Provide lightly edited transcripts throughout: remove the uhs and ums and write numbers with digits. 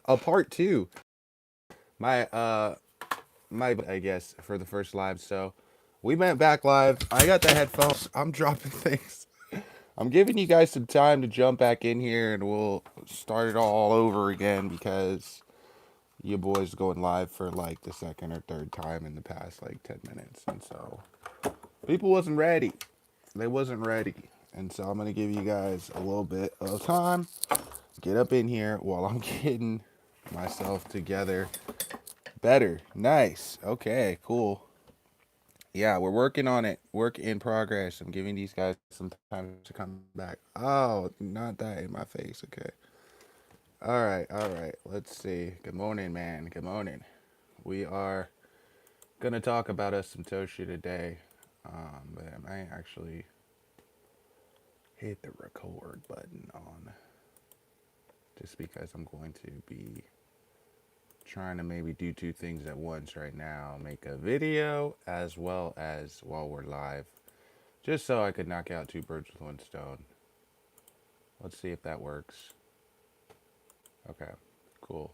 a part two. My I guess for the first live. So we went back live. I got the headphones. I'm dropping things. I'm giving you guys some time to jump back in here, and we'll start it all over again because your boy's going live for like the second or third time in the past like 10 minutes, and so people wasn't ready. They wasn't ready, and so I'm gonna give you guys a little bit of time. Get up in here while I'm getting myself together better. Nice. Okay, cool. Yeah, we're working on it. Work in progress. I'm giving these guys some time to come back. Oh, not that in my face. Okay. All right, all right. Let's see. Good morning, man. Good morning. We are gonna talk about us some Toshi today. But I might actually hit the record button on just because I'm going to be trying to maybe do two things at once right now. Make a video as well as while we're live. Just so I could knock out two birds with one stone. Let's see if that works. Okay, cool.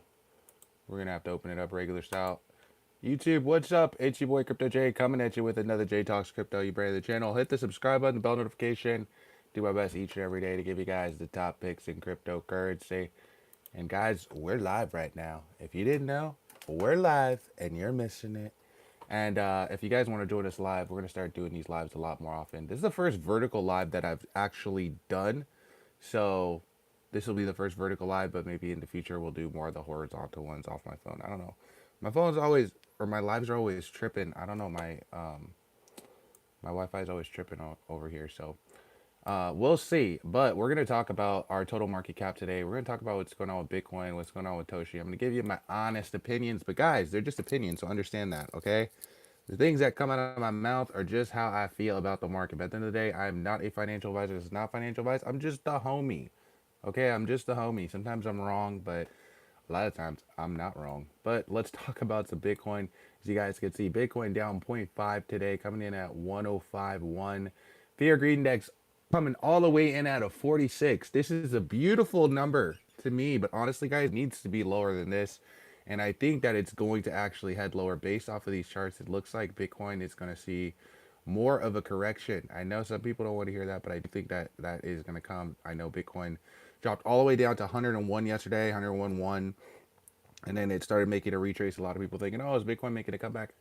We're gonna have to open it up regular style. YouTube, what's up? It's your boy Crypto J coming at you with another J Talks Crypto. You brand the channel. Hit the subscribe button, bell notification. Do my best each and every day to give you guys the top picks in cryptocurrency. And guys, we're live right now. If you didn't know, we're live and you're missing it. And if you guys want to join us live, we're going to start doing these lives a lot more often. This is the first vertical live that I've actually done. So this will be the first vertical live, but maybe in the future we'll do more of the horizontal ones off my phone. I don't know. My phone's always, or my lives are always tripping. I don't know. My Wi-Fi is always tripping over here. So we'll see. But we're going to talk about our total market cap today. We're going to talk about what's going on with Bitcoin, what's going on with Toshi. I'm going to give you my honest opinions. But guys, they're just opinions, so understand that, okay? The things that come out of my mouth are just how I feel about the market. But at the end of the day, I'm not a financial advisor. It's not financial advice. I'm just the homie. Okay, I'm just the homie. Sometimes I'm wrong, but a lot of times I'm not wrong. But let's talk about some Bitcoin. As you guys can see, Bitcoin down 0.5 today, coming in at 105.1. Fear Greed Index coming all the way in at a 46. This is a beautiful number to me, but honestly, guys, it needs to be lower than this. And I think that it's going to actually head lower based off of these charts. It looks like Bitcoin is going to see more of a correction. I know some people don't want to hear that, but I do think that that is going to come. I know Bitcoin dropped all the way down to 101 yesterday, 101.1, and then it started making a retrace. A lot of people thinking, oh, is Bitcoin making a comeback?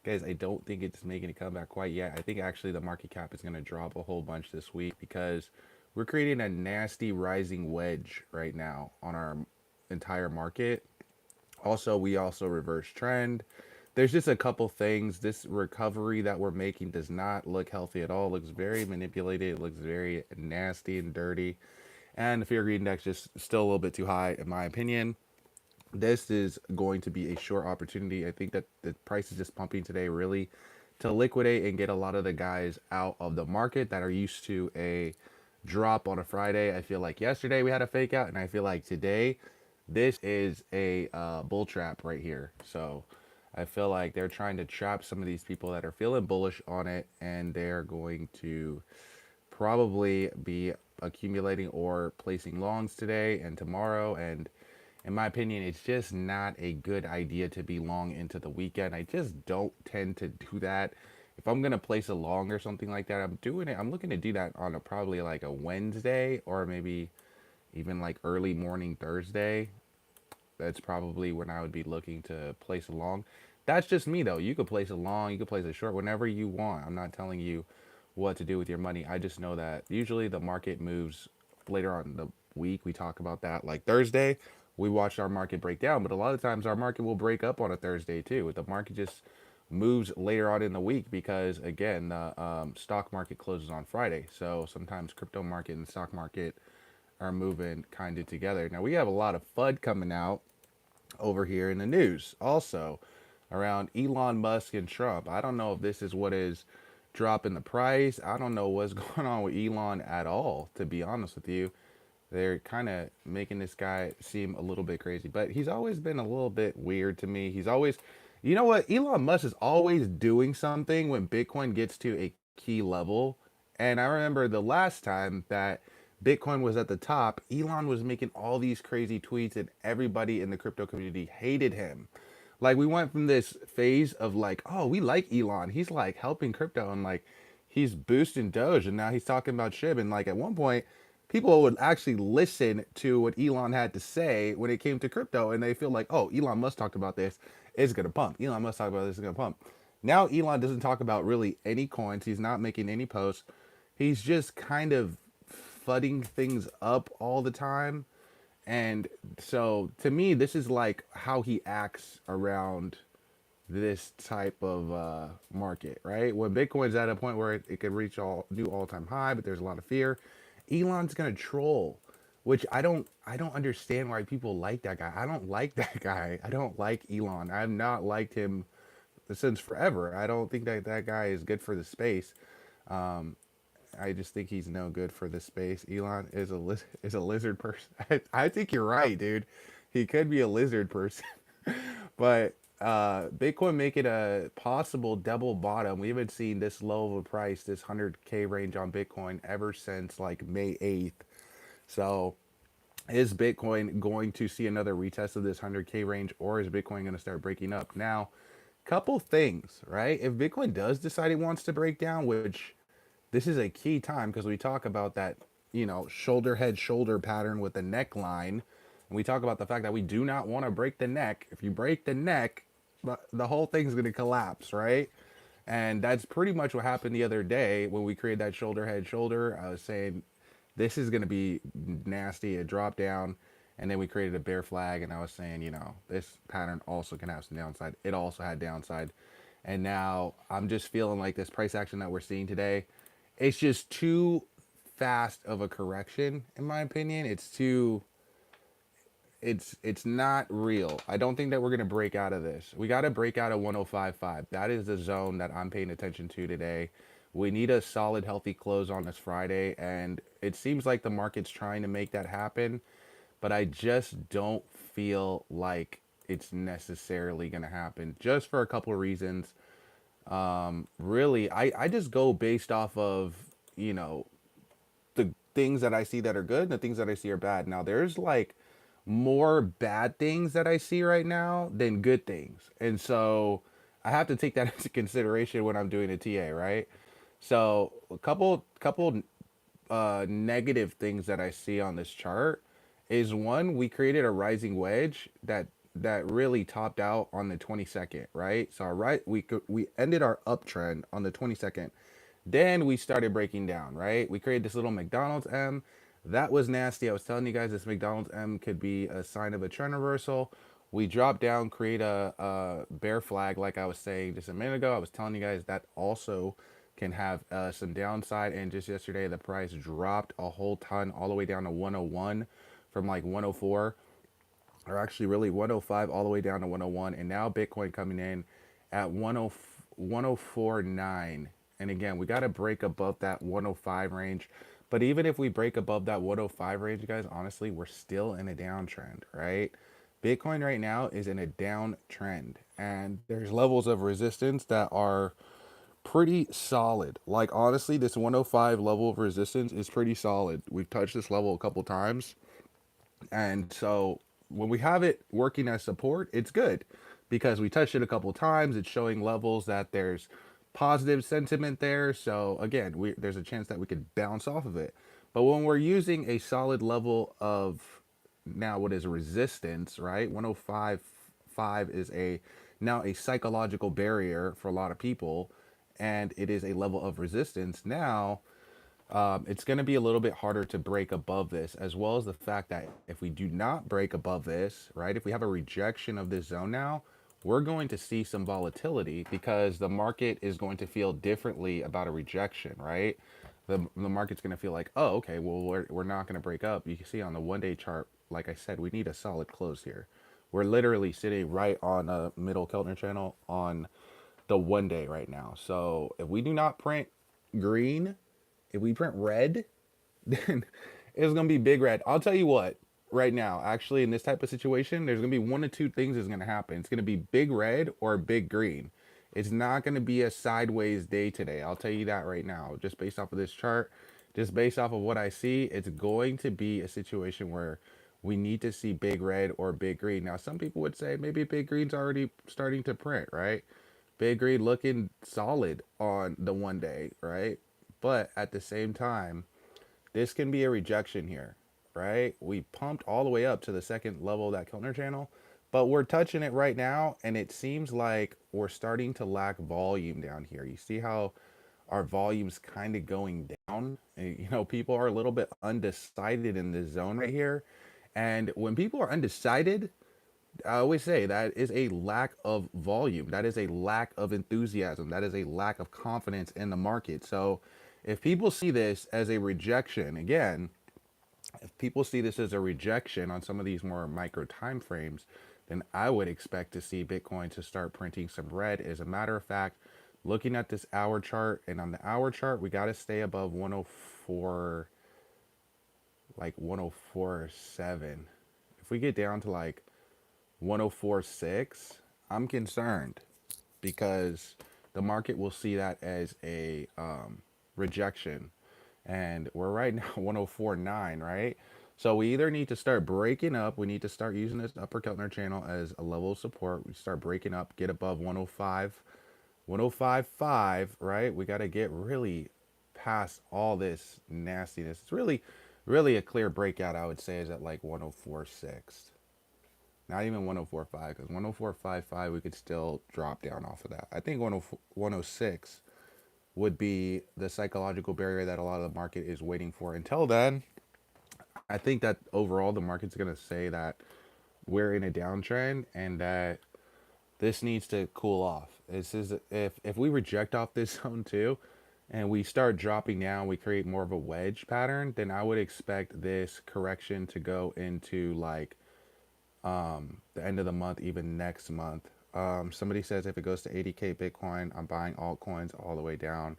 Guys, I don't think it's making a comeback quite yet. I think actually the market cap is going to drop a whole bunch this week because we're creating a nasty rising wedge right now on our entire market. Also, we also reverse trend. There's just a couple things. This recovery that we're making does not look healthy at all. It looks very manipulated. It looks very nasty and dirty. And the fear greed index just still a little bit too high, in my opinion. This is going to be a short opportunity. I think that the price is just pumping today, really, to liquidate and get a lot of the guys out of the market that are used to a drop on a Friday. I feel like yesterday we had a fake out, and I feel like today this is a bull trap right here. So I feel like they're trying to trap some of these people that are feeling bullish on it, and they're going to probably be accumulating or placing longs today and tomorrow. And in my opinion, it's just not a good idea to be long into the weekend. I just don't tend to do that. If I'm gonna place a long or something like that, I'm doing it. I'm looking to do that on a probably like a Wednesday or maybe even like early morning Thursday. That's probably when I would be looking to place a long. That's just me though. You could place a long, you could place a short, whenever you want. I'm not telling you what to do with your money. I just know that usually the market moves later on in the week. We talk about that like Thursday. We watch our market break down, but a lot of times our market will break up on a Thursday too. The market just moves later on in the week because again the stock market closes on Friday. So sometimes crypto market and stock market are moving kind of together. Now we have a lot of FUD coming out over here in the news also around Elon Musk and Trump. I don't know if this is what is dropping the price. I don't know what's going on with Elon at all, to be honest with you. They're kind of making this guy seem a little bit crazy, but he's always been a little bit weird to me. He's always, you know what? Elon Musk is always doing something when Bitcoin gets to a key level. And I remember the last time that Bitcoin was at the top, Elon was making all these crazy tweets and everybody in the crypto community hated him. Like we went from this phase of like, oh, we like Elon. He's like helping crypto and like he's boosting Doge and now he's talking about SHIB. And like at one point, people would actually listen to what Elon had to say when it came to crypto and they feel like, oh, Elon Musk talked about this, it's gonna pump. Elon Musk talked about this, it's gonna pump. Now Elon doesn't talk about really any coins. He's not making any posts. He's just kind of fudding things up all the time. And so to me, this is like how he acts around this type of market, right? When Bitcoin's at a point where it could reach all new all-time high, but there's a lot of fear, Elon's gonna troll, which I don't understand why people like that guy. I don't like that guy. I don't like Elon. I've not liked him since forever. I don't think that that guy is good for the space. Um, I just think he's no good for the space. Elon is is a lizard person. I think you're right, dude. He could be a lizard person, but Bitcoin make it a possible double bottom. We haven't seen this low of a price, this 100K range on Bitcoin ever since like May 8th. So is Bitcoin going to see another retest of this 100K range, or is Bitcoin going to start breaking up? Now, couple things, right? If Bitcoin does decide it wants to break down, which this is a key time because we talk about that, shoulder head shoulder pattern with the neckline. And we talk about the fact that we do not want to break the neck. If you break the neck, the whole thing's going to collapse, right? And that's pretty much what happened the other day when we created that shoulder head shoulder. I was saying this is going to be nasty. It dropped down, and then we created a bear flag, and I was saying, this pattern also can have some downside. It also had downside, and now I'm just feeling like this price action that we're seeing today, it's just too fast of a correction, in my opinion. It's not real. I don't think that we're gonna break out of this. We got to break out of 105.5. That is the zone that I'm paying attention to today. We need a solid, healthy close on this Friday, and it seems like the market's trying to make that happen, but I just don't feel like it's necessarily gonna happen. Just for a couple of reasons. Really, I just go based off of you know the things that I see that are good and the things that I see are bad. Now, there's like more bad things that I see right now than good things. And so I have to take that into consideration when I'm doing a TA, right? So a couple negative things that I see on this chart is one, we created a rising wedge that really topped out on the 22nd, right? So we ended our uptrend on the 22nd. Then we started breaking down, right? We created this little McDonald's M. That was nasty. I was telling you guys this McDonald's M could be a sign of a trend reversal. We dropped down, create a bear flag, like I was saying just a minute ago. I was telling you guys that also can have some downside. And just yesterday, the price dropped a whole ton, all the way down to 101 from like 104, or actually really 105 all the way down to 101. And now Bitcoin coming in at 104.9. And again, we got to break above that 105 range. But even if we break above that 105 range, guys, honestly, we're still in a downtrend, right? Bitcoin right now is in a downtrend, and there's levels of resistance that are pretty solid. Like honestly, this 105 level of resistance is pretty solid. We've touched this level a couple times, and so when we have it working as support, it's good because we touched it a couple times. It's showing levels that there's positive sentiment there. So again, there's a chance that we could bounce off of it. But when we're using a solid level of now what is resistance, right? 105.5 is a now a psychological barrier for a lot of people, and it is a level of resistance. Now it's going to be a little bit harder to break above this, as well as the fact that if we do not break above this, right, if we have a rejection of this zone now, we're going to see some volatility because the market is going to feel differently about a rejection, right? The market's going to feel like, oh, okay, well, we're not going to break up. You can see on the 1 day chart, like I said, we need a solid close here. We're literally sitting right on a middle Keltner channel on the 1 day right now. So if we do not print green, if we print red, then it's gonna be big red. I'll tell you what, right now, actually, in this type of situation, there's gonna be one of two things is gonna happen. It's gonna be big red or big green. It's not gonna be a sideways day today. I'll tell you that right now, just based off of this chart. just based off of what I see, it's going to be a situation where we need to see big red or big green. Now, some people would say maybe big green's already starting to print, right? Big green looking solid on the 1 day, right? But at the same time, this can be a rejection here, right? We pumped all the way up to the second level of that Keltner channel, but we're touching it right now, and it seems like we're starting to lack volume down here. You see how our volume's kind of going down? You know, people are a little bit undecided in this zone right here. And when people are undecided, I always say that is a lack of volume. That is a lack of enthusiasm. That is a lack of confidence in the market. So if people see this as a rejection, again, if people see this as a rejection on some of these more micro time frames, then I would expect to see Bitcoin to start printing some red. As a matter of fact, looking at this hour chart, and on the hour chart, we got to stay above 104, like 104.7. If we get down to like 104.6, I'm concerned because the market will see that as a rejection. And we're right now 104.9, right? So we either need to start breaking up, we need to start using this upper Keltner channel as a level of support. We start breaking up, get above 105, 105.5, right? We got to get really past all this nastiness. It's really a clear breakout, I would say, is at like 104.6. Not even 104.5, because 104.55 we could still drop down off of that. I think 106 would be the psychological barrier that a lot of the market is waiting for. Until then, I think that overall the market's going to say that we're in a downtrend and that this needs to cool off. This is if we reject off this zone too and we start dropping down, we create more of a wedge pattern, then I would expect this correction to go into like the end of the month, even next month. Somebody says if it goes to 80K Bitcoin, I'm buying altcoins all the way down.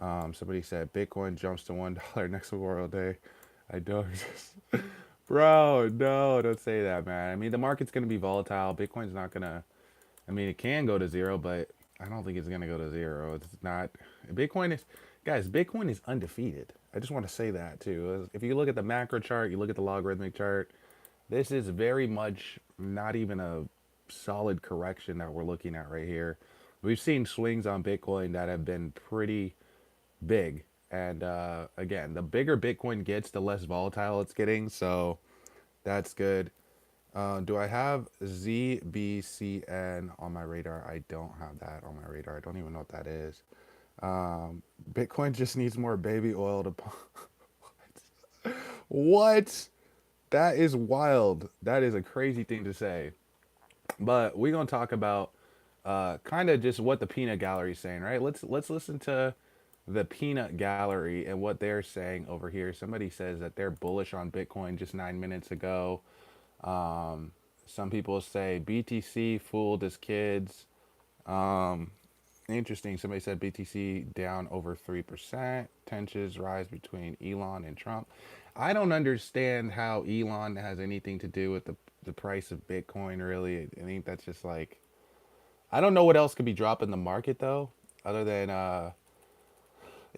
Somebody said Bitcoin jumps to $1 next Memorial Day. I don't exist. Bro, no, don't say that, man. I mean, the market's going to be volatile. Bitcoin's not going to, I mean, it can go to zero, but I don't think it's going to go to zero. It's not. Bitcoin is, guys, Bitcoin is undefeated. I just want to say that too. If you look at the macro chart, you look at the logarithmic chart, this is very much not even a solid correction that we're looking at right here. We've seen swings on Bitcoin that have been pretty big. And again, the bigger Bitcoin gets, the less volatile it's getting. So that's good. Do I have ZBCN on my radar? I don't have that on my radar. I don't even know what that is. Bitcoin just needs more baby oil to pump. What? That is wild. That is a crazy thing to say. But we're gonna talk about kind of just what the peanut gallery is saying, right? Let's listen to the peanut gallery and what they're saying over here. Somebody says that they're bullish on Bitcoin just 9 minutes ago. Some people say BTC fooled his kids. Interesting. Somebody said BTC down over 3%. Tensions rise between Elon and Trump. I don't understand how Elon has anything to do with the price of Bitcoin, really. I think that's just like, I don't know what else could be dropping the market, though, other than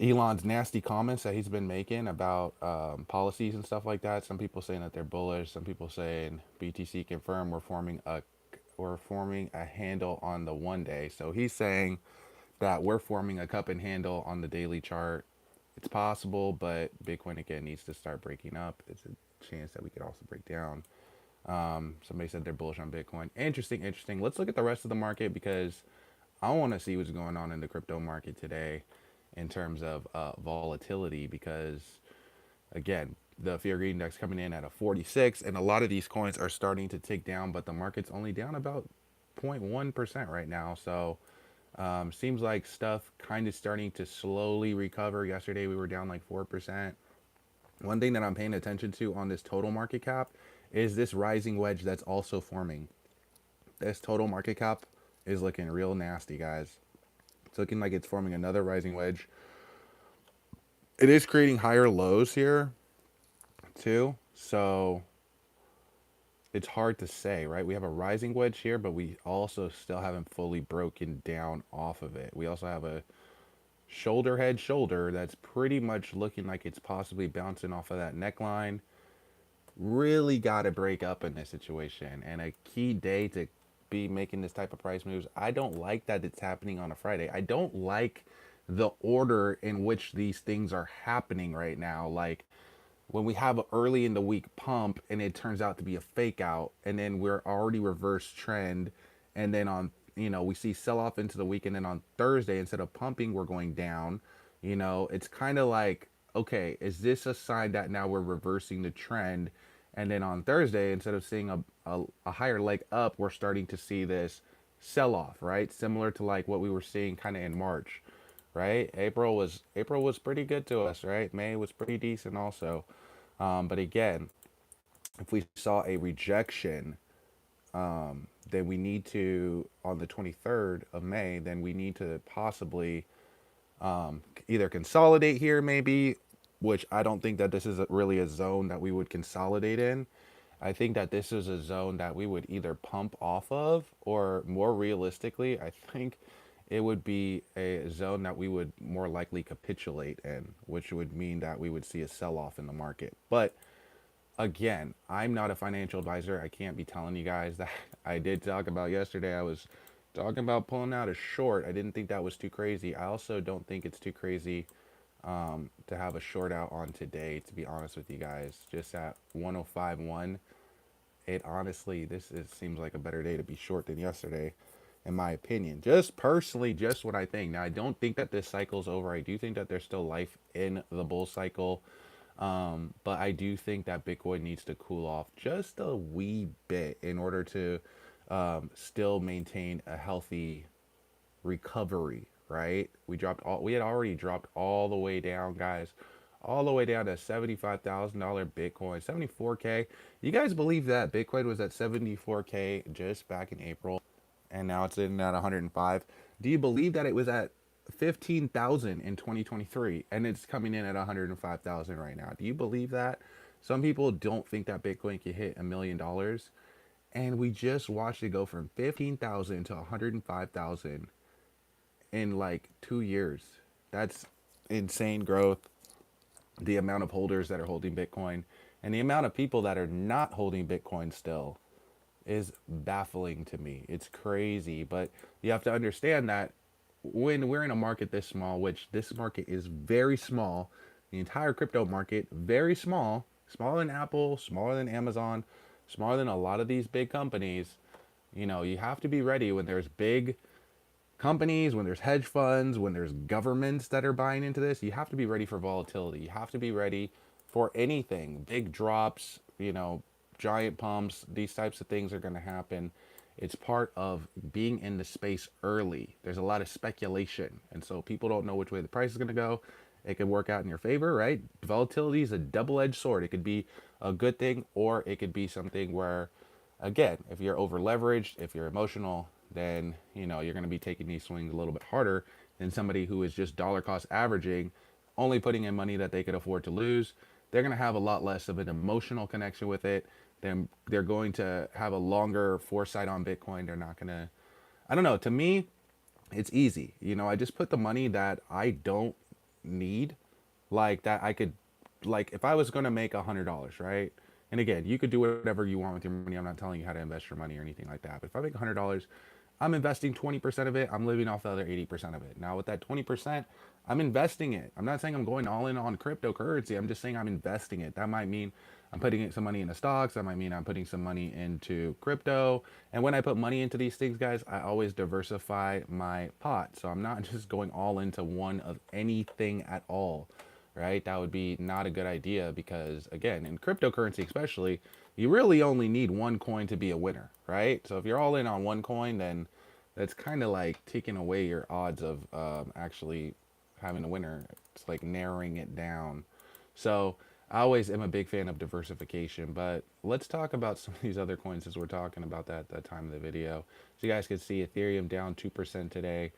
Elon's nasty comments that he's been making about policies and stuff like that. Some people saying that they're bullish. Some people saying BTC confirmed we're forming a handle on the 1 day. So he's saying that we're forming a cup and handle on the daily chart. It's possible, but Bitcoin again needs to start breaking up. It's a chance that we could also break down. Somebody said they're bullish on Bitcoin. Interesting, interesting. Let's look at the rest of the market because I want to see what's going on in the crypto market today in terms of volatility because again, the fear greed index coming in at a 46 and a lot of these coins are starting to tick down, but the market's only down about 0.1% right now. So seems like stuff kind of starting to slowly recover. Yesterday we were down like 4%. One thing that I'm paying attention to on this total market cap is this rising wedge that's also forming. This total market cap is looking real nasty, guys. It's looking like it's forming another rising wedge. It is creating higher lows here too. So it's hard to say, right? We have a rising wedge here, but we also still haven't fully broken down off of it. We also have a shoulder, head, shoulder, that's pretty much looking like it's possibly bouncing off of that neckline. Really got to break up in this situation. And a key day to be making this type of price moves, I don't like that it's happening on a Friday. I don't like the order in which these things are happening right now. Like when we have an early in the week pump and it turns out to be a fake out, and then we're already reverse trend, and then on, we see sell off into the week, and then on Thursday instead of pumping we're going down. It's kind of like, okay, is this a sign that now we're reversing the trend? And then on Thursday, instead of seeing a higher leg up, we're starting to see this sell off, right? Similar to like what we were seeing kind of in March, right? April was pretty good to us, right? May was pretty decent also. But again, if we saw a rejection, then we need to, on the 23rd of May, then we need to possibly either consolidate here, maybe, which I don't think that this is really a zone that we would consolidate in. I think that this is a zone that we would either pump off of, or more realistically, I think it would be a zone that we would more likely capitulate in, which would mean that we would see a sell off in the market. But again, I'm not a financial advisor. I can't be telling you guys that. I did talk about yesterday. I was talking about pulling out a short. I didn't think that was too crazy. I also don't think it's too crazy to have a short out on today, to be honest with you guys. Just at 105.1, it honestly, seems like a better day to be short than yesterday, in my opinion. Just personally, just what I think. Now, I don't think that this cycle's over. I do think that there's still life in the bull cycle. But I do think that Bitcoin needs to cool off just a wee bit in order to still maintain a healthy recovery, right? We had already dropped all the way down, guys, all the way down to $75,000 Bitcoin, 74K. You guys believe that Bitcoin was at 74K just back in April, and now it's in at 105? Do you believe that it was at 15,000 in 2023 and it's coming in at 105,000 right now? Do you believe that? Some people don't think that Bitcoin can hit $1 million, and we just watched it go from 15,000 to 105,000 in like 2 years. That's insane growth. The amount of holders that are holding Bitcoin and the amount of people that are not holding Bitcoin still is baffling to me. It's crazy, but you have to understand that when we're in a market this small, which this market is very small, the entire crypto market, very small, smaller than Apple, smaller than Amazon, smaller than a lot of these big companies, you have to be ready when there's big companies, when there's hedge funds, when there's governments that are buying into this. You have to be ready for volatility. You have to be ready for anything. Big drops, giant pumps, these types of things are going to happen. It's part of being in the space early. There's a lot of speculation, and so people don't know which way the price is going to go. It could work out in your favor, right? Volatility is a double-edged sword. It could be a good thing, or it could be something where, again, if you're over leveraged, if you're emotional, then you're going to be taking these swings a little bit harder than somebody who is just dollar cost averaging, only putting in money that they could afford to lose. They're going to have a lot less of an emotional connection with it. Then they're going to have a longer foresight on Bitcoin. They're not going to, I don't know. To me, it's easy. I just put the money that I don't need, like that I could, like if I was going to make $100, right? And again, you could do whatever you want with your money. I'm not telling you how to invest your money or anything like that. But if I make $100, I'm investing 20% of it. I'm living off the other 80% of it. Now with that 20%, I'm investing it. I'm not saying I'm going all in on cryptocurrency. I'm just saying I'm investing it. That might mean I'm putting some money into stocks. That might mean I'm putting some money into crypto. And when I put money into these things, guys, I always diversify my pot. So I'm not just going all into one of anything at all, right? That would be not a good idea because, again, in cryptocurrency especially, you really only need one coin to be a winner, right? So if you're all in on one coin, then that's kind of like taking away your odds of actually having a winner. It's like narrowing it down. So I always am a big fan of diversification, but let's talk about some of these other coins as we're talking about that at that time of the video. So you guys can see Ethereum down 2% today.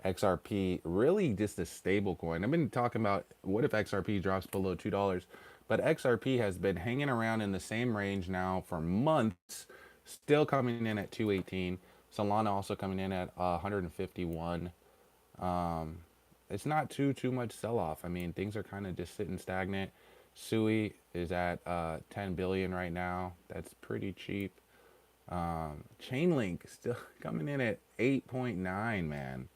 XRP, really just a stable coin. I've been talking about what if XRP drops below $2, but XRP has been hanging around in the same range now for months, still coming in at 218. Solana also coming in at 151. it's not too much sell off. I mean, things are kind of just sitting stagnant. Sui is at 10 billion right now. That's pretty cheap. Chainlink still coming in at 8.9, man.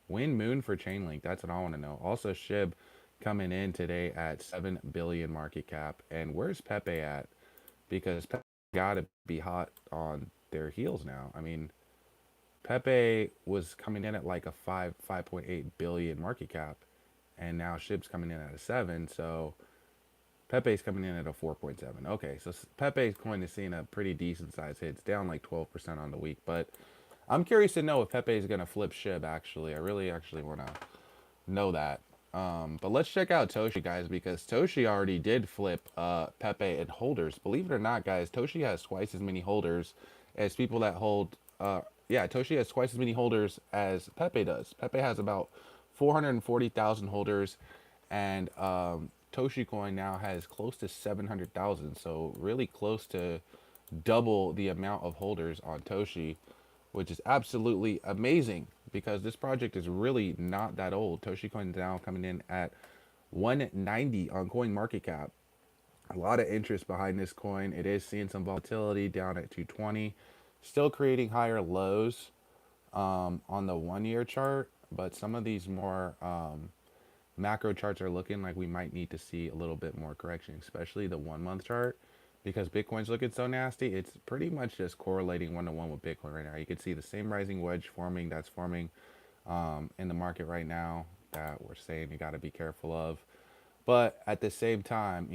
Win Moon for Chainlink. That's what I want to know. Also, Shib coming in today at 7 billion market cap. And where's Pepe at? Because Pepe got to be hot on their heels now. I mean, Pepe was coming in at like a 5.8 billion market cap, and now Shib's coming in at a 7. So Pepe's coming in at a 4.7. Okay, so Pepe's coin is seeing a pretty decent size hit. It's down like 12% on the week, but I'm curious to know if Pepe is going to flip Shib, actually. I really actually want to know that. But let's check out Toshi, guys, because Toshi already did flip Pepe and holders. Believe it or not, guys, Toshi has twice as many holders as people that hold. Yeah, Toshi has twice as many holders as Pepe does. Pepe has about 440,000 holders, and Toshi Coin now has close to 700,000. So really close to double the amount of holders on Toshi, which is absolutely amazing because this project is really not that old. Toshi Coin now coming in at 190 on Coin Market Cap. A lot of interest behind this coin. It is seeing some volatility down at 220, still creating higher lows on the 1 year chart, but some of these more macro charts are looking like we might need to see a little bit more correction, especially the 1 month chart, because Bitcoin's looking so nasty. It's pretty much just correlating 1 to 1 with Bitcoin right now. You can see the same rising wedge forming that's forming in the market right now that we're saying you got to be careful of. But at the same time,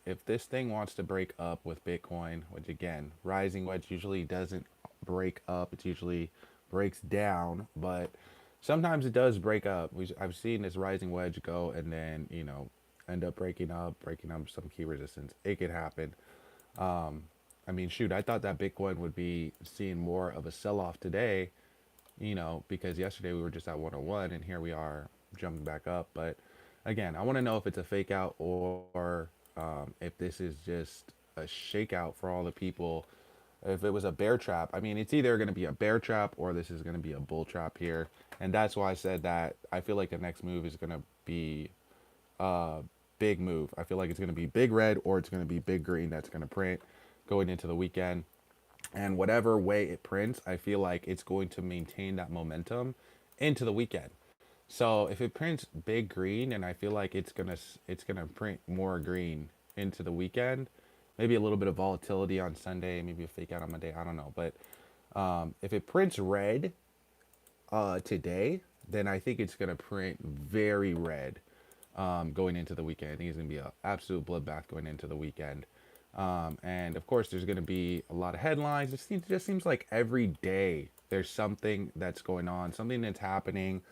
if this thing wants to break up with Bitcoin, which again, rising wedge usually doesn't break up, it usually breaks down, but sometimes it does break up. I've seen this rising wedge go and then, end up breaking up some key resistance. It could happen. I mean, shoot, I thought that Bitcoin would be seeing more of a sell off today, because yesterday we were just at 101 and here we are jumping back up. But again, I want to know if it's a fake out or if this is just a shakeout for all the people. If it was a bear trap, I mean, it's either going to be a bear trap or this is going to be a bull trap here. And that's why I said that I feel like the next move is going to be a big move. I feel like it's going to be big red or it's going to be big green that's going to print going into the weekend. And whatever way it prints, I feel like it's going to maintain that momentum into the weekend. So if it prints big green, and I feel like it's gonna print more green into the weekend, maybe a little bit of volatility on Sunday, maybe a fake out on Monday, I don't know. But if it prints red today, then I think it's gonna print very red going into the weekend. I think it's gonna be an absolute bloodbath going into the weekend. And of course, there's going to be a lot of headlines. It just seems like every day there's something that's going on, something that's happening.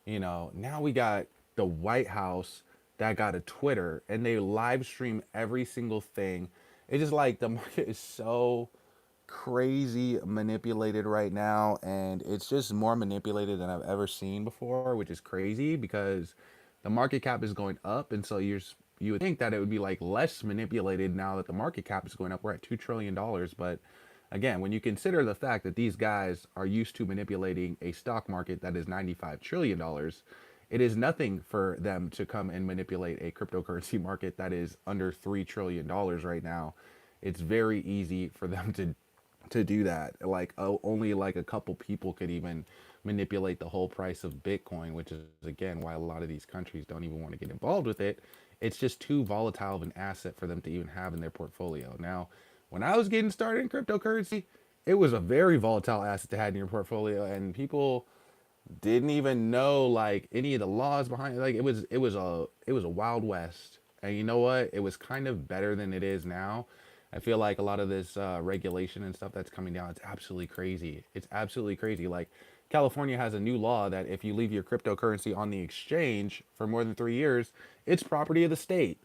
Now we got the White House that got a Twitter and they live stream every single thing. It's just like the market is so crazy manipulated right now, and it's just more manipulated than I've ever seen before, which is crazy because the market cap is going up, and so you would think that it would be like less manipulated now that the market cap is going up. We're at $2 trillion, but again, when you consider the fact that these guys are used to manipulating a stock market that is $95 trillion, it is nothing for them to come and manipulate a cryptocurrency market that is under $3 trillion right now. It's very easy for them to do that. Like, only like a couple people could even manipulate the whole price of Bitcoin, which is again why a lot of these countries don't even want to get involved with it. It's just too volatile of an asset for them to even have in their portfolio. Now, when I was getting started in cryptocurrency, it was a very volatile asset to have in your portfolio, and people didn't even know like any of the laws behind it. Like, it was a wild west. And you know what? It was kind of better than it is now. I feel like a lot of this regulation and stuff that's coming down, it's absolutely crazy. It's absolutely crazy. Like, California has a new law that if you leave your cryptocurrency on the exchange for more than 3 years, it's property of the state.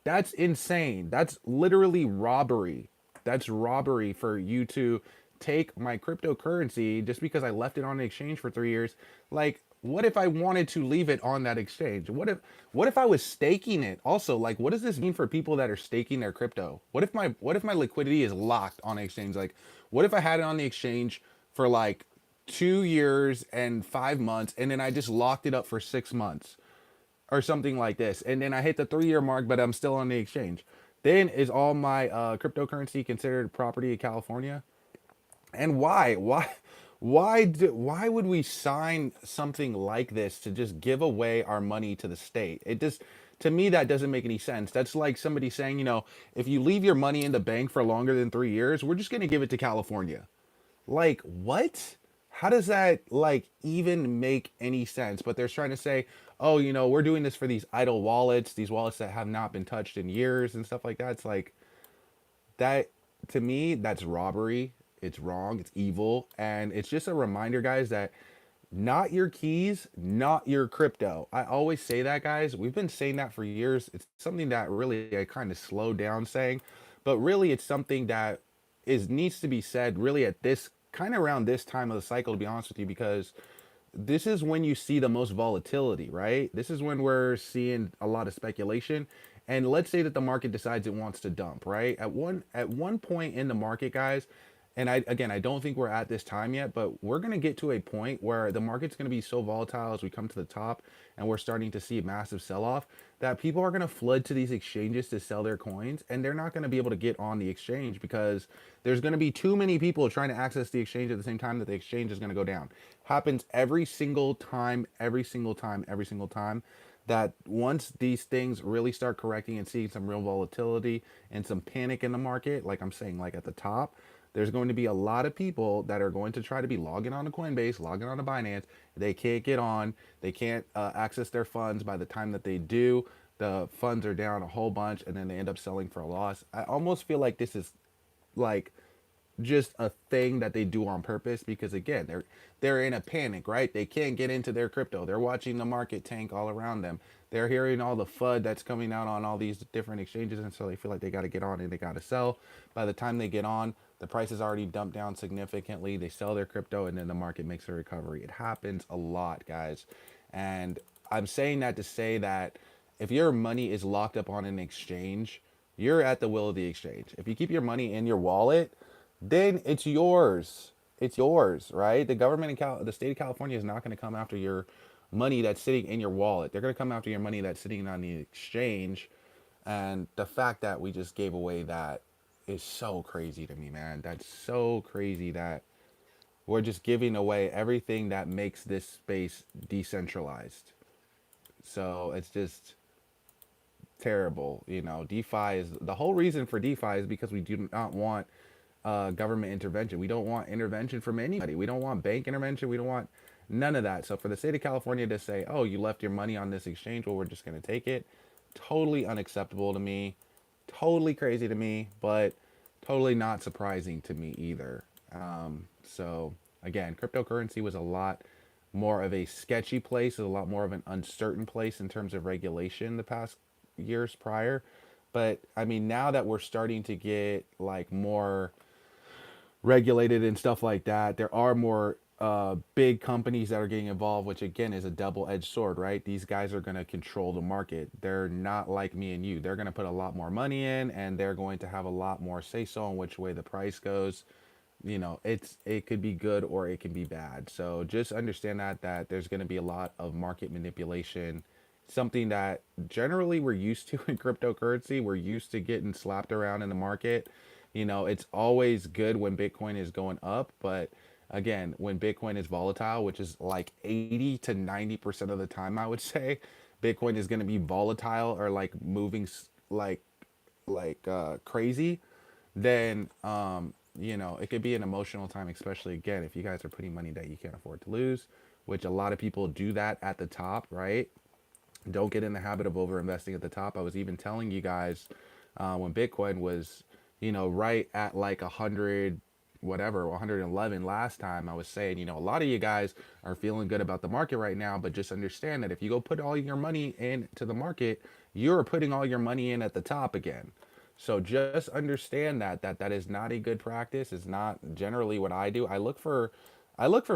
That's insane. That's literally robbery. That's robbery for you to take my cryptocurrency just because I left it on the exchange for 3 years. Like, what if I wanted to leave it on that exchange? What if I was staking it? Also, like, what does this mean for people that are staking their crypto? What if my liquidity is locked on an exchange? Like, what if I had it on the exchange for like 2 years and 5 months, and then I just locked it up for 6 months? or something like this, and then I hit the 3 year mark, but I'm still on the exchange. Then is all my cryptocurrency considered property of California? And why? Why would we sign something like this to just give away our money to the state? It just, to me, that doesn't make any sense. That's like somebody saying, if you leave your money in the bank for longer than 3 years, we're just gonna give it to California. Like, what? How does that like even make any sense? But they're trying to say, oh, we're doing this for these idle wallets, these wallets that have not been touched in years and stuff like that. It's like, that, to me, that's robbery. It's wrong, it's evil, and it's just a reminder, guys, that not your keys, not your crypto. I always say that, guys. We've been saying that for years. It's something that really I kind of slowed down saying, but really it's something that is needs to be said really at this kind of around this time of the cycle, to be honest with you, because this is when you see the most volatility, right? This is when we're seeing a lot of speculation. And let's say that the market decides it wants to dump, right? At one point in the market, guys, and I don't think we're at this time yet, but we're going to get to a point where the market's going to be so volatile as we come to the top and we're starting to see a massive sell-off that people are going to flood to these exchanges to sell their coins, and they're not going to be able to get on the exchange because there's going to be too many people trying to access the exchange at the same time that the exchange is going to go down. Happens every single time, every single time, every single time, that once these things really start correcting and seeing some real volatility and some panic in the market, like I'm saying, like at the top, there's going to be a lot of people that are going to try to be logging on to Coinbase, logging on to Binance. They can't get on. They can't access their funds. By the time that they do, the funds are down a whole bunch, and then they end up selling for a loss. I almost feel like this is like just a thing that they do on purpose because again they're in a panic, right? They can't get into their crypto. They're watching the market tank all around them. They're hearing all the FUD that's coming out on all these different exchanges, and so they feel like they got to get on and they got to sell. By the time they get on, the price has already dumped down significantly. They sell their crypto and then the market makes a recovery. It happens a lot, guys. And I'm saying that to say that if your money is locked up on an exchange, you're at the will of the exchange. If you keep your money in your wallet, then it's yours. It's yours, right? The government in the state of California is not going to come after your money that's sitting in your wallet. They're going to come after your money that's sitting on the exchange. And the fact that we just gave away that is so crazy to me, man. That's so crazy that we're just giving away everything that makes this space decentralized. So it's just terrible. DeFi is the whole reason for DeFi is because we do not want government intervention. We don't want intervention from anybody. We don't want bank intervention. We don't want none of that. So for the state of California to say, "Oh, you left your money on this exchange, well, we're just going to take it," totally unacceptable to me. Totally crazy to me, but totally not surprising to me either. So again, cryptocurrency was a lot more of a sketchy place, a lot more of an uncertain place in terms of regulation the past years prior. But I mean, now that we're starting to get like more regulated and stuff like that, there are more big companies that are getting involved, which again is a double-edged sword, right? These guys are going to control the market. They're not like me and you. They're going to put a lot more money in, and they're going to have a lot more say so on which way the price goes. It could be good or it can be bad. So just understand that there's going to be a lot of market manipulation, something that generally we're used to in cryptocurrency. We're used to getting slapped around in the market. It's always good when Bitcoin is going up, but again, when Bitcoin is volatile, which is like 80 to 90% of the time, I would say, Bitcoin is going to be volatile or like moving crazy, then it could be an emotional time, especially again if you guys are putting money that you can't afford to lose, which a lot of people do that at the top, right? Don't get in the habit of over investing at the top. I was even telling you guys when Bitcoin was, right at like 100, whatever, 111 last time, I was saying, a lot of you guys are feeling good about the market right now, but just understand that if you go put all your money into the market, you're putting all your money in at the top again. So just understand that is not a good practice. It's not generally what I do. I look for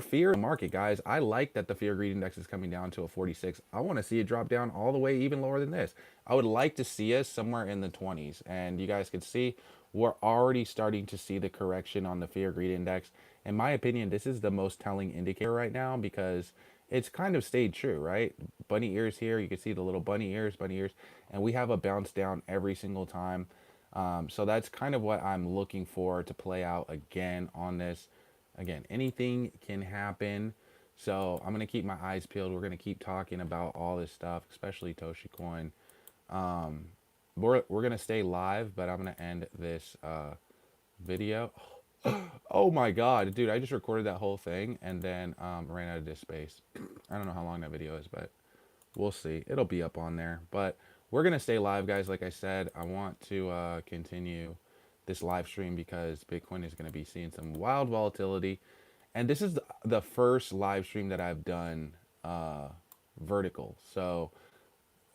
fear in the market, guys. I like that the fear greed index is coming down to a 46. I want to see it drop down all the way even lower than this. I would like to see us somewhere in the 20s. And you guys can see we're already starting to see the correction on the fear greed index. In my opinion, this is the most telling indicator right now because it's kind of stayed true, right? Bunny ears here, you can see the little bunny ears, and we have a bounce down every single time. So that's kind of what I'm looking for to play out again on this. Again, anything can happen. So I'm gonna keep my eyes peeled. We're gonna keep talking about all this stuff, especially Toshi Coin. Um, we're gonna stay live, but I'm gonna end this video. Oh my god, dude! I just recorded that whole thing and then ran out of disk space. I don't know how long that video is, but we'll see. It'll be up on there. But we're gonna stay live, guys. Like I said, I want to continue this live stream because Bitcoin is gonna be seeing some wild volatility, and this is the first live stream that I've done vertical. So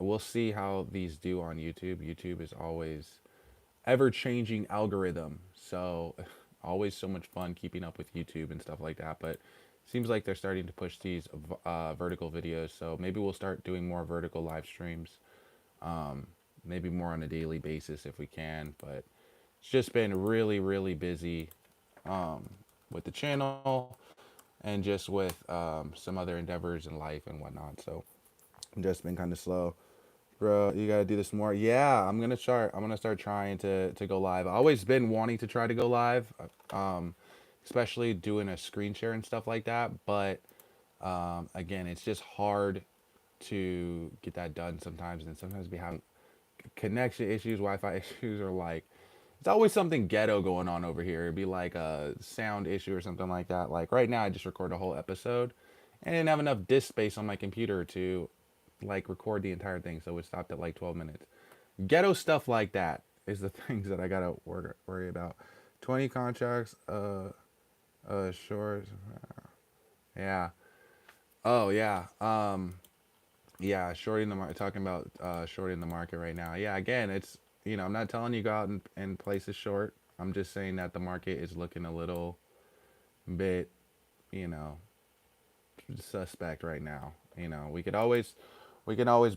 we'll see how these do on YouTube. YouTube is always ever changing algorithm. So always so much fun keeping up with YouTube and stuff like that. But seems like they're starting to push these vertical videos. So maybe we'll start doing more vertical live streams. Maybe more on a daily basis if we can. But it's just been really, really busy with the channel and just with some other endeavors in life and whatnot. So just been kind of slow. Bro, you gotta do this more. Yeah, I'm gonna start. I'm gonna start trying to go live. I've always been wanting to try to go live, um, especially doing a screen share and stuff like that. But again, it's just hard to get that done sometimes, and sometimes we have connection issues, Wi-Fi issues, or like it's always something ghetto going on over here. It'd be like a sound issue or something like that. Like right now, I just recorded a whole episode, and I didn't have enough disk space on my computer to like record the entire thing, so it stopped at like 12 minutes. Ghetto stuff like that is the things that I gotta worry about. 20 contracts, short, yeah. Oh yeah, yeah. Shorting the market. Talking about shorting the market right now. Yeah, again, it's I'm not telling you go out and place a short. I'm just saying that the market is looking a little bit, you know, suspect right now. We can always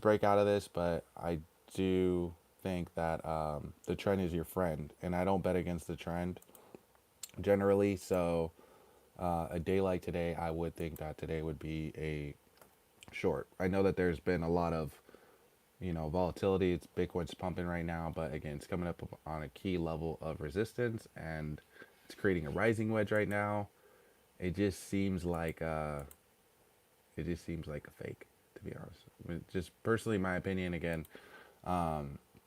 break out of this, but I do think that the trend is your friend, and I don't bet against the trend generally. So a day like today, I would think that today would be a short. I know that there's been a lot of volatility. It's Bitcoin's pumping right now, but again, it's coming up on a key level of resistance, and it's creating a rising wedge right now. It just seems like a fake, to be honest. I mean, just personally, my opinion. Again,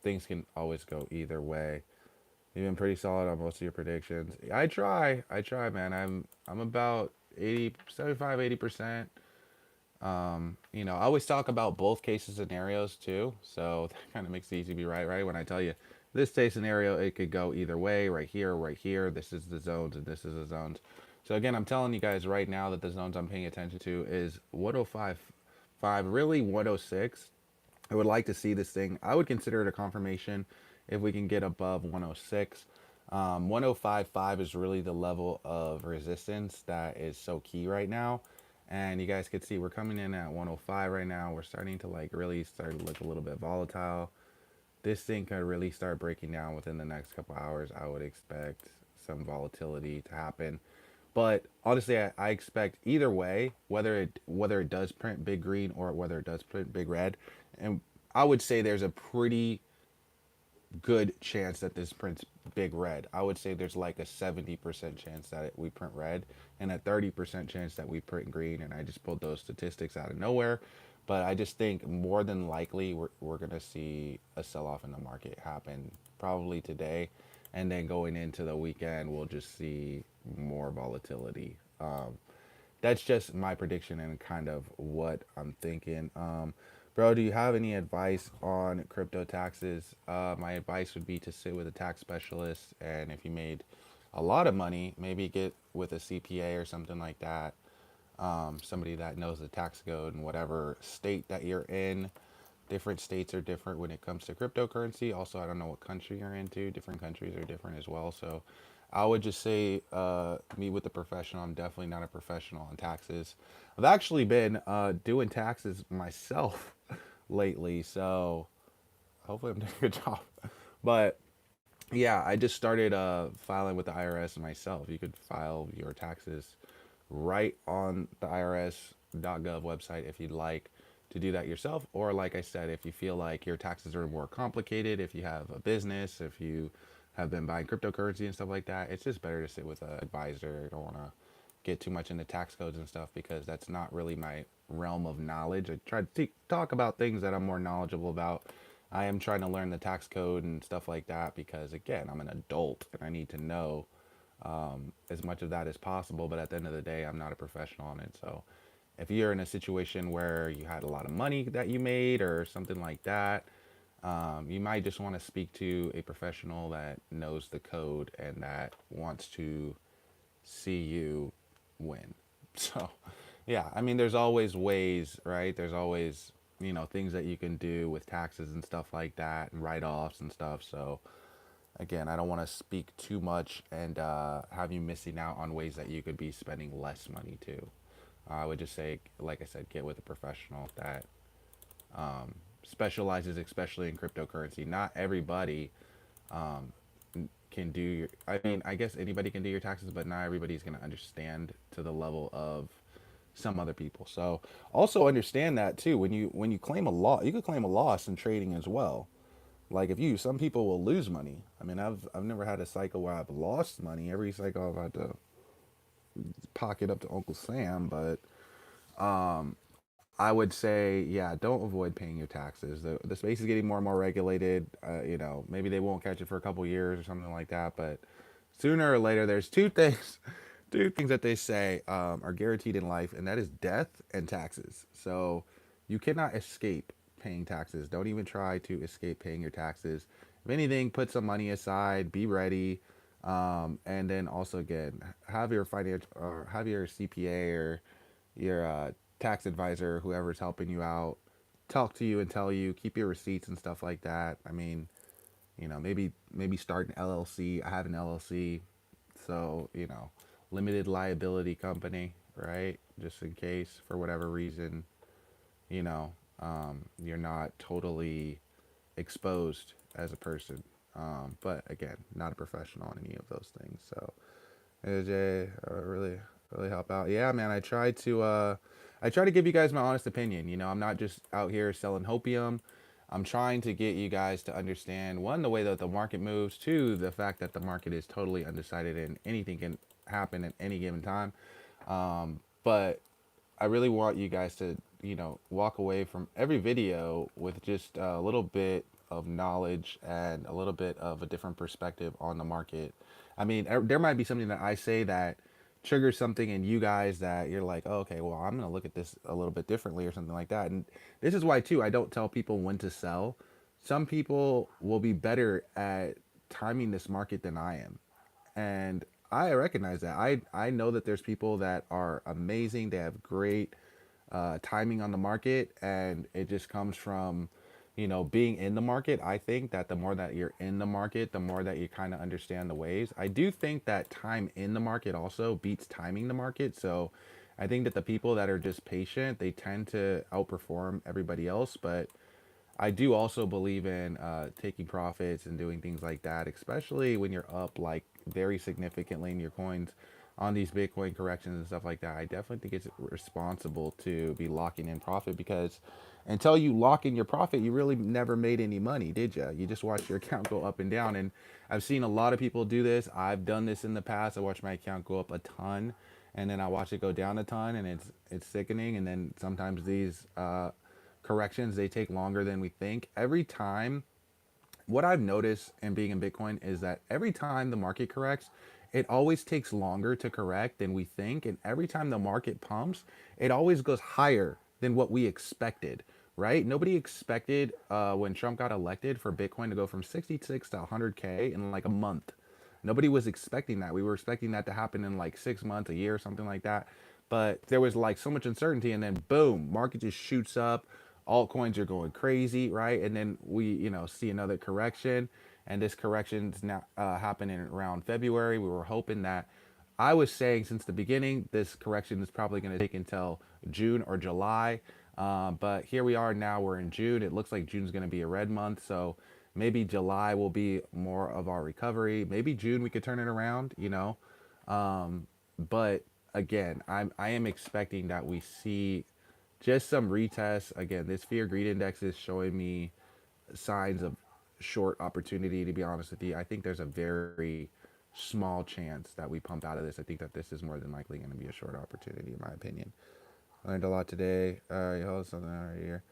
things can always go either way. You've been pretty solid on most of your predictions. I try, man. I'm about 80, 75, 80%. I always talk about both cases scenarios too, so that kind of makes it easy to be right, right? When I tell you this case scenario, it could go either way, right here, right here. This is the zones, and this is the zones. So again, I'm telling you guys right now that the zones I'm paying attention to is 105.5, really 106. I would like to see this thing. I would consider it a confirmation if we can get above 106. 105.5 is really the level of resistance that is so key right now. And you guys can see we're coming in at 105 right now. We're starting to like really start to look a little bit volatile. This thing could really start breaking down within the next couple hours. I would expect some volatility to happen. But honestly, I expect either way, whether it does print big green or whether it does print big red, and I would say there's a pretty good chance that this prints big red. I would say there's like a 70% chance that we print red and a 30% chance that we print green. And I just pulled those statistics out of nowhere. But I just think more than likely we're going to see a sell off in the market happen probably today. And then going into the weekend, we'll just see more volatility. That's just my prediction and kind of what I'm thinking. Bro, do you have any advice on crypto taxes? My advice would be to sit with a tax specialist, and if you made a lot of money, maybe get with a CPA or something like that. Somebody that knows the tax code in whatever state that you're in. Different states are different when it comes to cryptocurrency. Also, I don't know what country you're into. Different countries are different as well. So I would just say meet with a professional. I'm definitely not a professional on taxes. I've actually been doing taxes myself lately. So hopefully I'm doing a good job. But yeah, I just started filing with the IRS myself. You could file your taxes right on the IRS .gov website if you'd like to do that yourself, or like I said, if you feel like your taxes are more complicated, if you have a business, if you have been buying cryptocurrency and stuff like that, it's just better to sit with an advisor. I don't want to get too much into tax codes and stuff because that's not really my realm of knowledge. I try to talk about things that I'm more knowledgeable about. I am trying to learn the tax code and stuff like that because, again, I'm an adult and I need to know as much of that as possible. But at the end of the day, I'm not a professional on it. So if you're in a situation where you had a lot of money that you made or something like that, you might just want to speak to a professional that knows the code and that wants to see you win. So, yeah, I mean, there's always ways, right? There's always, things that you can do with taxes and stuff like that and write offs and stuff. So, again, I don't want to speak too much and have you missing out on ways that you could be spending less money too. I would just say, like I said, get with a professional that specializes, especially in cryptocurrency. Not everybody can do your. I mean, I guess anybody can do your taxes, but not everybody's going to understand to the level of some other people. So also understand that too. When you claim a loss, you could claim a loss in trading as well. Like if you, some people will lose money. I mean, I've never had a cycle where I've lost money. Every cycle I've had to pocket up to Uncle Sam, but I would say, yeah, don't avoid paying your taxes. The space is getting more and more regulated. Maybe they won't catch it for a couple years or something like that, but sooner or later, there's two things, two things that they say are guaranteed in life, and that is death and taxes. So you cannot escape paying taxes. Don't even try to escape paying your taxes. If anything, put some money aside. Be ready. And then also again, have your financial or have your CPA or your tax advisor, whoever's helping you out, talk to you and tell you, keep your receipts and stuff like that. I mean, maybe start an LLC. I have an LLC, so limited liability company, right? Just in case for whatever reason, you're not totally exposed as a person. But again, not a professional on any of those things. So AJ, really help out. Yeah, man, I try to give you guys my honest opinion. I'm not just out here selling hopium. I'm trying to get you guys to understand one, the way that the market moves, two, the fact that the market is totally undecided and anything can happen at any given time. But I really want you guys to, walk away from every video with just a little bit of knowledge and a little bit of a different perspective on the market. I mean, there might be something that I say that triggers something in you guys that you're like, oh, okay, well, I'm going to look at this a little bit differently or something like that. And this is why, too, I don't tell people when to sell. Some people will be better at timing this market than I am. And I recognize that. I know that there's people that are amazing. They have great timing on the market, and it just comes from, being in the market. I think that the more that you're in the market, the more that you kind of understand the waves. I do think that time in the market also beats timing the market. So I think that the people that are just patient, they tend to outperform everybody else. But I do also believe in taking profits and doing things like that, especially when you're up like very significantly in your coins on these Bitcoin corrections and stuff like that. I definitely think it's responsible to be locking in profit because until you lock in your profit, you really never made any money, did you? You just watched your account go up and down. And I've seen a lot of people do this. I've done this in the past. I watched my account go up a ton and then I watch it go down a ton, and it's sickening. And then sometimes these corrections, they take longer than we think. Every time, what I've noticed in being in Bitcoin is that every time the market corrects, it always takes longer to correct than we think. And every time the market pumps, it always goes higher than what we expected, right? Nobody expected when Trump got elected for Bitcoin to go from 66 to 100K in like a month. Nobody was expecting that. We were expecting that to happen in like 6 months, a year, something like that. But there was like so much uncertainty, and then boom, market just shoots up. Altcoins are going crazy, right? And then we, see another correction, and this correction's now happening around February. We were hoping that. I was saying since the beginning, this correction is probably going to take until June or July. But here we are now. We're in June. It looks like June's going to be a red month. So maybe July will be more of our recovery. Maybe June we could turn it around, But again, I am expecting that we see just some retests. Again, this fear greed index is showing me signs of short opportunity. To be honest with you, I think there's a very small chance that we pump out of this. I think that this is more than likely going to be a short opportunity, in my opinion. I learned a lot today. You hold something right here.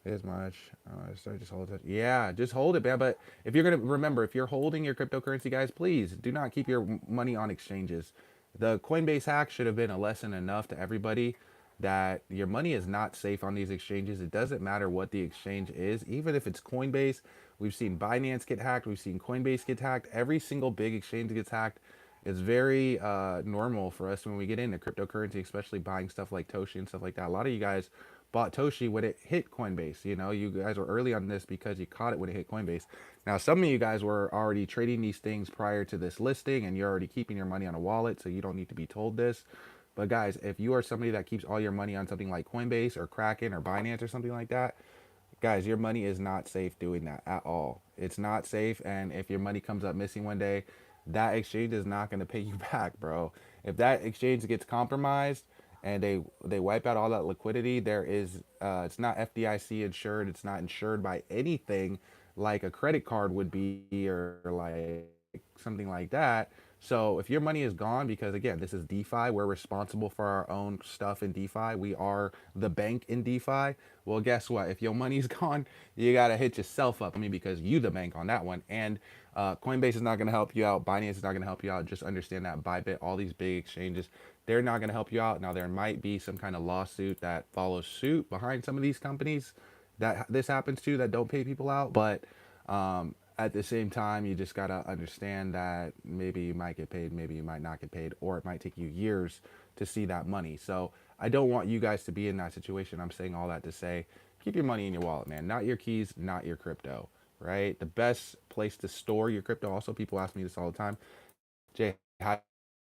As much. So just hold it. Yeah, just hold it, man. But if you're gonna remember, if you're holding your cryptocurrency, guys, please do not keep your money on exchanges. The Coinbase hack should have been a lesson enough to everybody that your money is not safe on these exchanges. It doesn't matter what the exchange is, even if it's Coinbase. We've seen Binance get hacked. We've seen Coinbase get hacked. Every single big exchange gets hacked. It's very normal for us when we get into cryptocurrency, especially buying stuff like Toshi and stuff like that. A lot of you guys bought Toshi when it hit Coinbase. You know, you guys were early on this because you caught it when it hit Coinbase. Now, some of you guys were already trading these things prior to this listing and you're already keeping your money on a wallet, so you don't need to be told this. But guys, if you are somebody that keeps all your money on something like Coinbase or Kraken or Binance or something like that, guys, your money is not safe doing that at all. It's not safe. And if your money comes up missing one day, that exchange is not going to pay you back, bro. If that exchange gets compromised and they wipe out all that liquidity, there is it's not FDIC insured. It's not insured by anything like a credit card would be or like something like that. So if your money is gone, because again, this is DeFi, we're responsible for our own stuff in DeFi. We are the bank in DeFi. Well, guess what? If your money's gone, you gotta hit yourself up. I mean, because you the bank on that one. And Coinbase is not gonna help you out. Binance is not gonna help you out. Just understand that. Bybit, all these big exchanges, they're not gonna help you out. Now there might be some kind of lawsuit that follows suit behind some of these companies that this happens to that don't pay people out, but at the same time, you just gotta understand that maybe you might get paid, maybe you might not get paid, or it might take you years to see that money. So I don't want you guys to be in that situation. I'm saying all that to say, keep your money in your wallet, man. Not your keys, not your crypto, right? The best place to store your crypto. Also, people ask me this all the time. Jay, how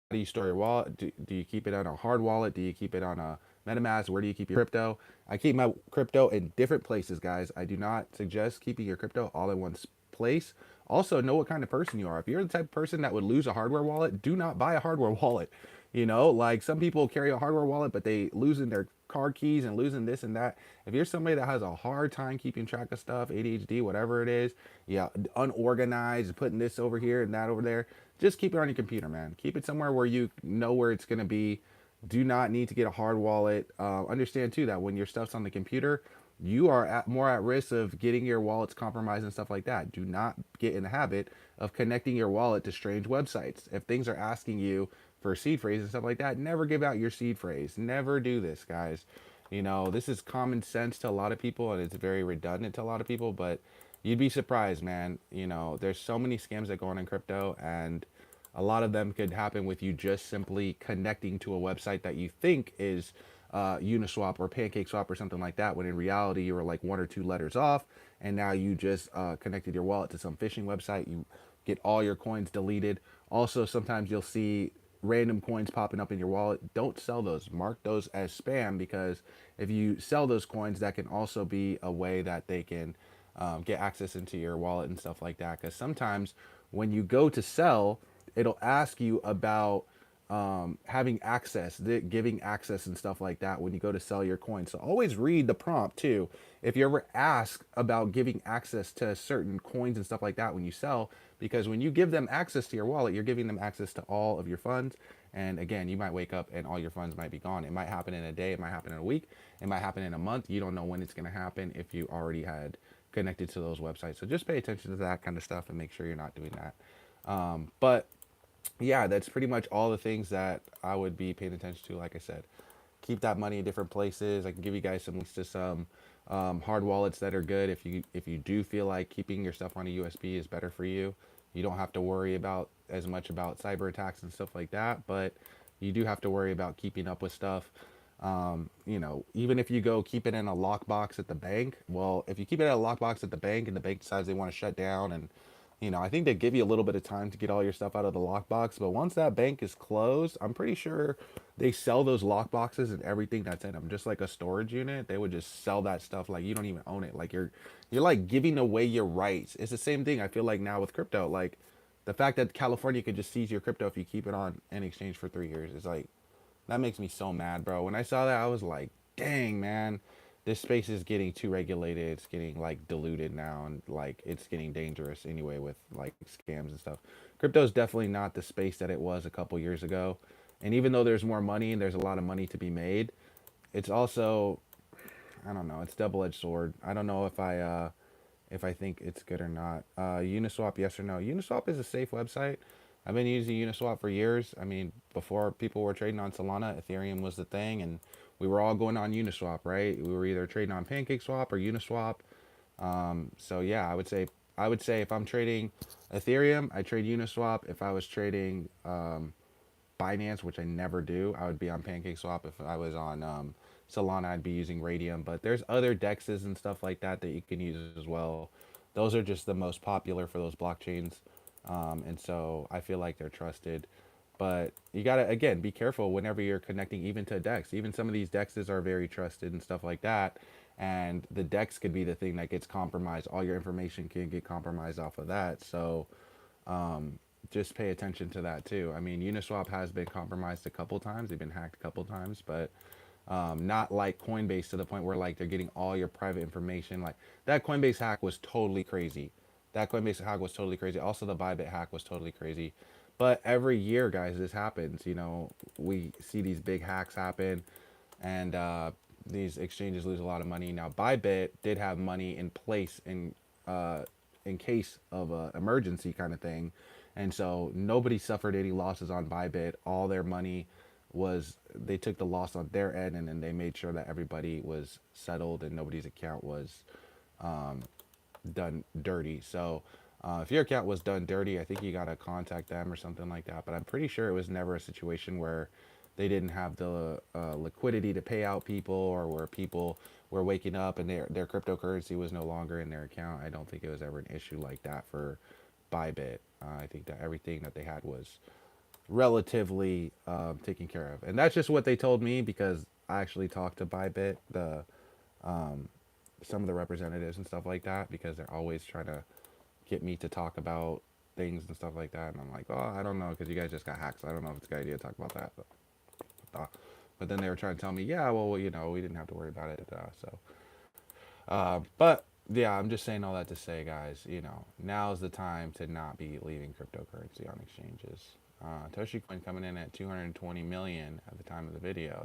do you store your wallet? Do you keep it on a hard wallet? Do you keep it on a MetaMask? Where do you keep your crypto? I keep my crypto in different places, guys. I do not suggest keeping your crypto all in one place. Also, know what kind of person you are. If you're the type of person that would lose a hardware wallet, do not buy a hardware wallet. You know, like some people carry a hardware wallet, but they losing their card keys and losing this and that. If you're somebody that has a hard time keeping track of stuff, ADHD, whatever it is, yeah, unorganized, putting this over here and that over there, just keep it on your computer, man. Keep it somewhere where you know where it's gonna be. Do not need to get a hard wallet. Understand too that when your stuff's on the computer, you are more at risk of getting your wallets compromised and stuff like that. Do not get in the habit of connecting your wallet to strange websites. If things are asking you for seed phrase and stuff like that, never give out your seed phrase. Never do this, guys. You know, this is common sense to a lot of people and it's very redundant to a lot of people, but you'd be surprised, man. You know, there's so many scams that go on in crypto, and a lot of them could happen with you just simply connecting to a website that you think is Uniswap or PancakeSwap or something like that, when in reality you were like one or two letters off, and now you just connected your wallet to some phishing website. You get all your coins deleted. Also, sometimes you'll see random coins popping up in your wallet. Don't sell those. Mark those as spam, because if you sell those coins, that can also be a way that they can get access into your wallet and stuff like that. Because sometimes when you go to sell, it'll ask you about having access, giving access and stuff like that when you go to sell your coin. So always read the prompt too. If you're ever asked about giving access to certain coins and stuff like that when you sell, because when you give them access to your wallet, you're giving them access to all of your funds. And again, you might wake up and all your funds might be gone. It might happen in a day, it might happen in a week, it might happen in a month. You don't know when it's going to happen if you already had connected to those websites. So just pay attention to that kind of stuff and make sure you're not doing that. But yeah, that's pretty much all the things that I would be paying attention to. Like I said, keep that money in different places. I can give you guys some links to some hard wallets that are good. If you do feel like keeping your stuff on a USB is better for you, you don't have to worry about as much about cyber attacks and stuff like that. But you do have to worry about keeping up with stuff. You know, even if you go keep it in a lockbox at the bank, well, if you keep it in a lockbox at the bank and the bank decides they want to shut down, and you know, I think they give you a little bit of time to get all your stuff out of the lockbox, but once that bank is closed, I'm pretty sure they sell those lockboxes and everything that's in them, just like a storage unit. They would just sell that stuff like you don't even own it. Like you're like giving away your rights. It's the same thing I feel like now with crypto. Like the fact that California could just seize your crypto if you keep it on in exchange for 3 years is like That makes me so mad, bro. When I saw that, I was like, dang, man, this space is getting too regulated. It's getting like diluted now, and like it's getting dangerous anyway with like scams and stuff. Crypto is definitely not the space that it was a couple years ago. And even though there's more money and there's a lot of money to be made, it's also, I don't know, it's double-edged sword. I don't know if I think it's good or not. Uniswap, yes or no? Uniswap is a safe website. I've been using Uniswap for years. I mean, before people were trading on Solana, Ethereum was the thing, and we were all going on Uniswap, right? We were either trading on PancakeSwap or Uniswap. So yeah, I would say if I'm trading Ethereum, I trade Uniswap. If I was trading Binance, which I never do, I would be on PancakeSwap. If I was on Solana, I'd be using Radium. But there's other dexes and stuff like that that you can use as well. Those are just the most popular for those blockchains, and so I feel like they're trusted. But you gotta again be careful whenever you're connecting even to a dex. Even some of these dexes are very trusted and stuff like that. And the dex could be the thing that gets compromised. All your information can get compromised off of that. So just pay attention to that too. I mean, Uniswap has been compromised a couple times. They've been hacked a couple times, but not like Coinbase to the point where like they're getting all your private information. Like that Coinbase hack was totally crazy. That Coinbase hack was totally crazy. Also, the Bybit hack was totally crazy. But every year, guys, this happens. You know, we see these big hacks happen, and these exchanges lose a lot of money. Now, Bybit did have money in place in case of a emergency kind of thing, and so nobody suffered any losses on Bybit. All their money was they took the loss on their end, and then they made sure that everybody was settled and nobody's account was done dirty. So if your account was done dirty, I think you gotta contact them or something like that. But I'm pretty sure it was never a situation where they didn't have the liquidity to pay out people, or where people were waking up and their cryptocurrency was no longer in their account. I don't think it was ever an issue like that for Bybit. I think that everything that they had was relatively taken care of, and that's just what they told me because I actually talked to Bybit, the some of the representatives and stuff like that, because they're always trying to get me to talk about things and stuff like that. And I'm like, oh, I don't know, because you guys just got hacked. So I don't know if it's a good idea to talk about that. But then they were trying to tell me, yeah, well, you know, we didn't have to worry about it. So, but yeah, I'm just saying all that to say, guys, you know, now's the time to not be leaving cryptocurrency on exchanges. Toshi Coin coming in at 220 million at the time of the video.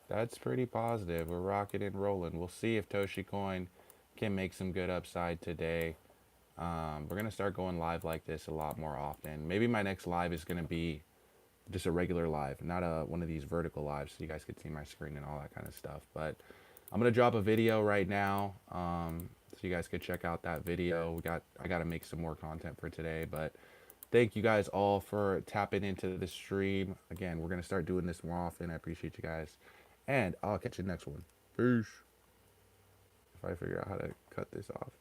That's pretty positive. We're rocking and rolling. We'll see if Toshi Coin can make some good upside today. We're gonna start going live like this a lot more often. Maybe my next live is gonna be just a regular live, not a one of these vertical lives, so you guys can see my screen and all that kind of stuff. But I'm gonna drop a video right now, so you guys could check out that video. I gotta make some more content for today, but thank you guys all for tapping into the stream. Again, we're gonna start doing this more often. I appreciate you guys, and I'll catch you next one. Peace. If I figure out how to cut this off.